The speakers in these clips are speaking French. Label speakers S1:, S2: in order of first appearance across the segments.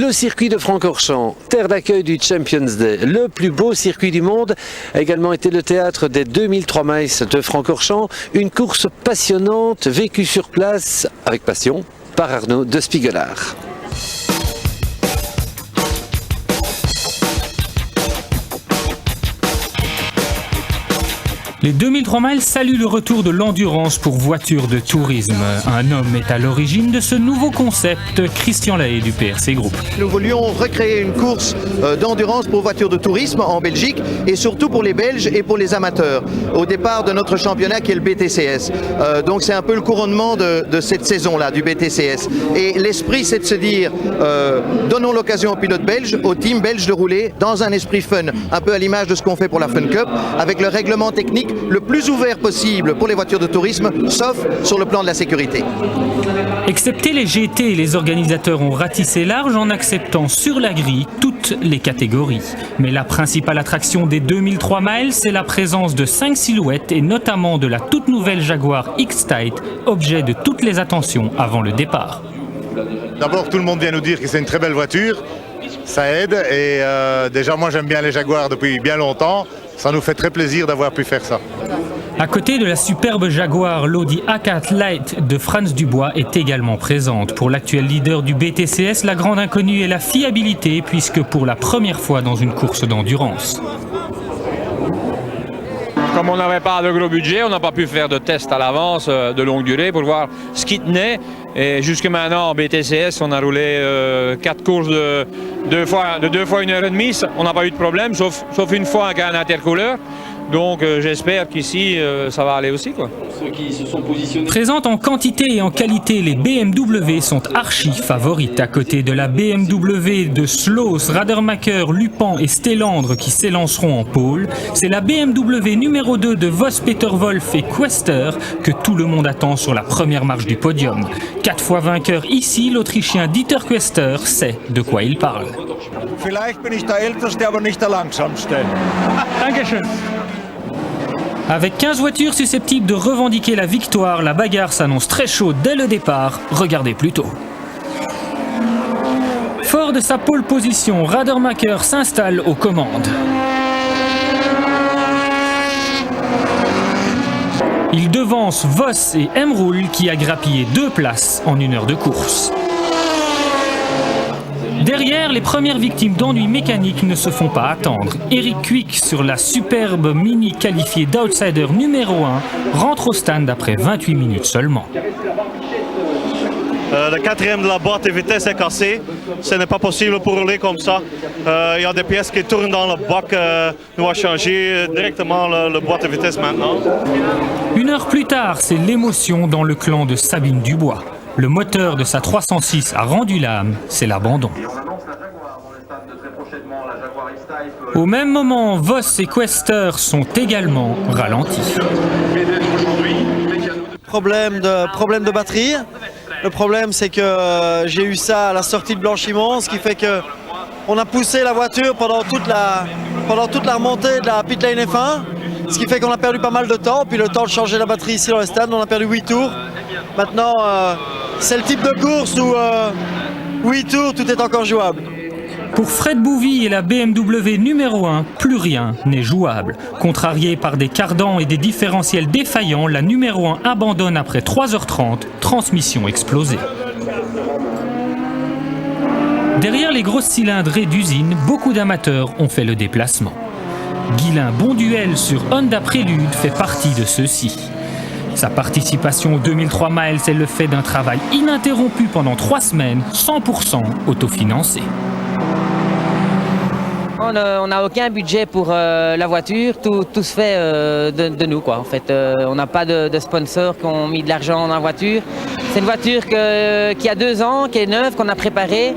S1: Le circuit de Francorchamps, terre d'accueil du Champions Day, le plus beau circuit du monde, a également été le théâtre des 2003 miles de Francorchamps, une course passionnante vécue sur place avec passion par Arnaud de Spiegelard.
S2: Les 2003 miles saluent le retour de l'endurance pour voitures de tourisme. Un homme est à l'origine de ce nouveau concept, Christian Lahaye du PRC Group.
S3: Nous voulions recréer une course d'endurance pour voitures de tourisme en Belgique et surtout pour les Belges et pour les amateurs, au départ de notre championnat qui est le BTCS. Donc c'est un peu le couronnement de cette saison-là, du BTCS. Et l'esprit, c'est de se dire, donnons l'occasion aux pilotes belges, aux teams belges de rouler dans un esprit fun, un peu à l'image de ce qu'on fait pour la Fun Cup, avec le règlement technique le plus ouvert possible pour les voitures de tourisme, sauf sur le plan de la sécurité.
S2: Excepté les GT, les organisateurs ont ratissé large en acceptant sur la grille toutes les catégories. Mais la principale attraction des 2003 miles, c'est la présence de 5 silhouettes et notamment de la toute nouvelle Jaguar X-Type, objet de toutes les attentions avant le départ.
S4: D'abord, tout le monde vient nous dire que c'est une très belle voiture, ça aide et déjà moi j'aime bien les Jaguars depuis bien longtemps. Ça nous fait très plaisir d'avoir pu faire ça.
S2: À côté de la superbe Jaguar, l'Audi A4 Light de Franz Dubois est également présente. Pour l'actuel leader du BTCS, la grande inconnue est la fiabilité, puisque pour la première fois dans une course d'endurance.
S5: Comme on n'avait pas de gros budget, on n'a pas pu faire de tests à l'avance de longue durée pour voir ce qui tenait. Et jusque maintenant, en BTCS, on a roulé 4 courses de 2 fois 1h30. On n'a pas eu de problème, sauf une fois avec un intercouleur. Donc j'espère qu'ici, ça va aller aussi, quoi.
S6: Ceux qui se sont positionnés.
S2: Présentes en quantité et en qualité, les BMW sont archi favorites. À côté de la BMW de Sloos, Rademacher, Lupan et Stellandre qui s'élanceront en pôle, c'est la BMW numéro 2 de Voss Peter Wolf et Quester que tout le monde attend sur la première marche du podium. 4 fois vainqueur ici, l'Autrichien Dieter Quester sait de quoi il parle.
S7: Vielleicht bin ich der Älteste, aber nicht der Langsamste.
S2: Dankeschön. Avec 15 voitures susceptibles de revendiquer la victoire, la bagarre s'annonce très chaude dès le départ. Regardez plutôt. Fort de sa pole position, Rademacher s'installe aux commandes. Il devance Voss et Emroul qui a grappillé 2 places en 1 heure de course. Derrière, les premières victimes d'ennuis mécaniques ne se font pas attendre. Eric Quick, sur la superbe Mini qualifiée d'outsider numéro 1, rentre au stand après 28 minutes seulement.
S8: Le quatrième de la boîte de vitesse est cassé. Ce n'est pas possible pour rouler comme ça. Il y a des pièces qui tournent dans le bac. Nous allons changer directement la boîte de vitesse maintenant.
S2: 1 heure plus tard, c'est l'émotion dans le clan de Sabine Dubois. Le moteur de sa 306 a rendu l'âme, c'est l'abandon. Au même moment, Voss et Quester sont également ralentis.
S9: Problème de batterie. Le problème, c'est que j'ai eu ça à la sortie de blanchiment, ce qui fait que on a poussé la voiture pendant toute la remontée de la pit lane F1, ce qui fait qu'on a perdu pas mal de temps. Puis le temps de changer la batterie ici dans le stand, on a perdu 8 tours. Maintenant, c'est le type de course où 8 tours, tout est encore jouable.
S2: Pour Fred Bouvy et la BMW numéro 1, plus rien n'est jouable. Contrariée par des cardans et des différentiels défaillants, la numéro 1 abandonne après 3h30, transmission explosée. Derrière les grosses cylindrées d'usine, beaucoup d'amateurs ont fait le déplacement. Guilain Bonduel sur Honda Prélude fait partie de ceux-ci. Sa participation aux 2003 miles est le fait d'un travail ininterrompu pendant 3 semaines, 100% autofinancé.
S10: On n'a aucun budget pour la voiture, tout se fait de nous, quoi. En fait, on n'a pas de sponsors qui ont mis de l'argent dans la voiture. C'est une voiture qui a 2 ans, qui est neuve, qu'on a préparée.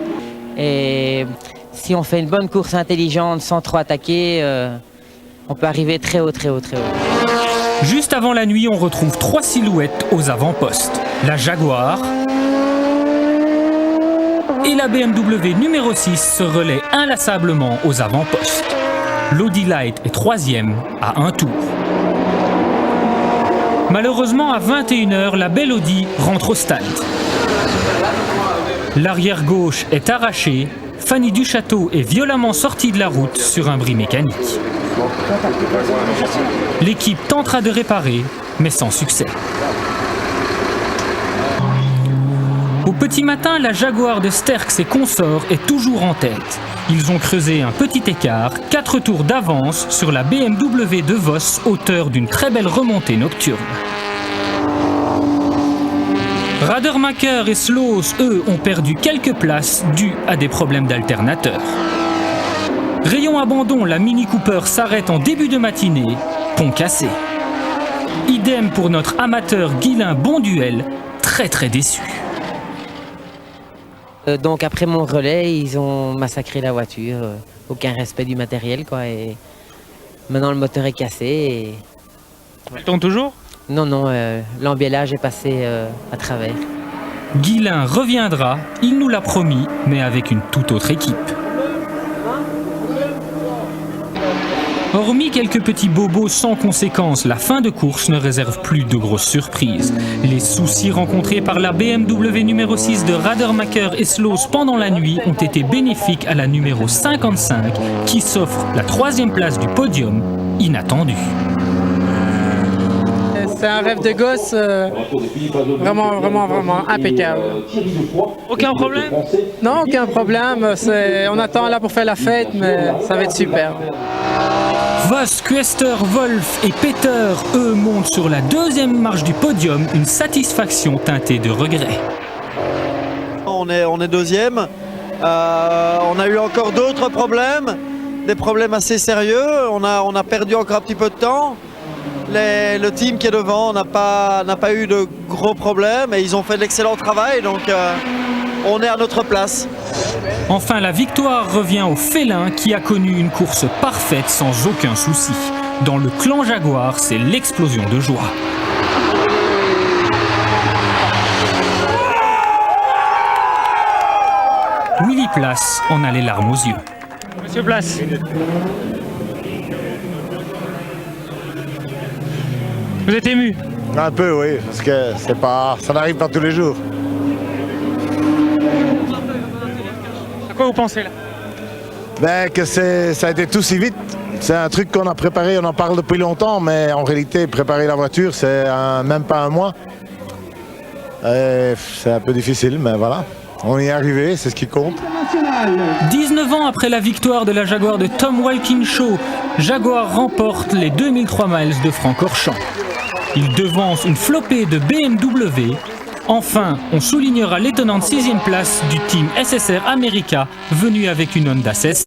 S10: Et si on fait une bonne course intelligente sans trop attaquer, on peut arriver très haut, très haut, très haut.
S2: Juste avant la nuit, on retrouve 3 silhouettes aux avant-postes. La Jaguar et la BMW numéro 6 se relaient inlassablement aux avant-postes. L'Audi Light est 3e à 1 tour. Malheureusement, à 21h, la belle Audi rentre au stand. L'arrière gauche est arrachée Fanny Duchâteau est violemment sortie de la route sur un bris mécanique. L'équipe tentera de réparer, mais sans succès. Au petit matin, la Jaguar de Sterckx et consorts est toujours en tête. Ils ont creusé un petit écart, 4 tours d'avance sur la BMW de Vos, auteur d'une très belle remontée nocturne. Radermacher et Sloos, eux, ont perdu quelques places dues à des problèmes d'alternateur. Rayon abandon, la Mini Cooper s'arrête en début de matinée, pont cassé. Idem pour notre amateur Guilain Bonduel, très déçu.
S10: Donc après mon relais, ils ont massacré la voiture. Aucun respect du matériel, quoi. Et maintenant, le moteur est cassé. Et...
S2: Elle tourne toujours?
S10: Non, l'embiellage est passé à travers.
S2: Guilain reviendra, il nous l'a promis, mais avec une toute autre équipe. Hormis quelques petits bobos sans conséquence, la fin de course ne réserve plus de grosses surprises. Les soucis rencontrés par la BMW numéro 6 de Radermacher et Sloos pendant la nuit ont été bénéfiques à la numéro 55 qui s'offre la 3e place du podium, inattendue.
S6: C'est un rêve de gosse, vraiment impeccable.
S2: Aucun problème?
S6: Non, aucun problème. On attend là pour faire la fête, mais ça va être super.
S2: Vos, Quester, Wolf et Peter, eux, montent sur la 2e marche du podium, une satisfaction teintée de regret.
S9: On est 2e. On a eu encore d'autres problèmes, des problèmes assez sérieux. On a perdu encore un petit peu de temps. Le team qui est devant n'a pas eu de gros problèmes et ils ont fait de l'excellent travail, donc on est à notre place.
S2: Enfin, la victoire revient au félin qui a connu une course parfaite sans aucun souci. Dans le clan Jaguar, c'est l'explosion de joie. Willy Place en a les larmes aux yeux.
S11: Monsieur Place. Vous êtes ému?
S4: Un peu, oui, parce que ça n'arrive pas tous les jours.
S11: À quoi vous pensez là?
S4: Que ça a été tout si vite. C'est un truc qu'on a préparé, on en parle depuis longtemps, mais en réalité, préparer la voiture, c'est même pas un mois. C'est un peu difficile, mais voilà. On y est arrivé, c'est ce qui compte.
S2: 19 ans après la victoire de la Jaguar de Tom Walkinshaw, Jaguar remporte les 2003 miles de Francorchamps. Il devance une flopée de BMW. Enfin, on soulignera l'étonnante 6e place du team SSR America, venu avec une Honda 16.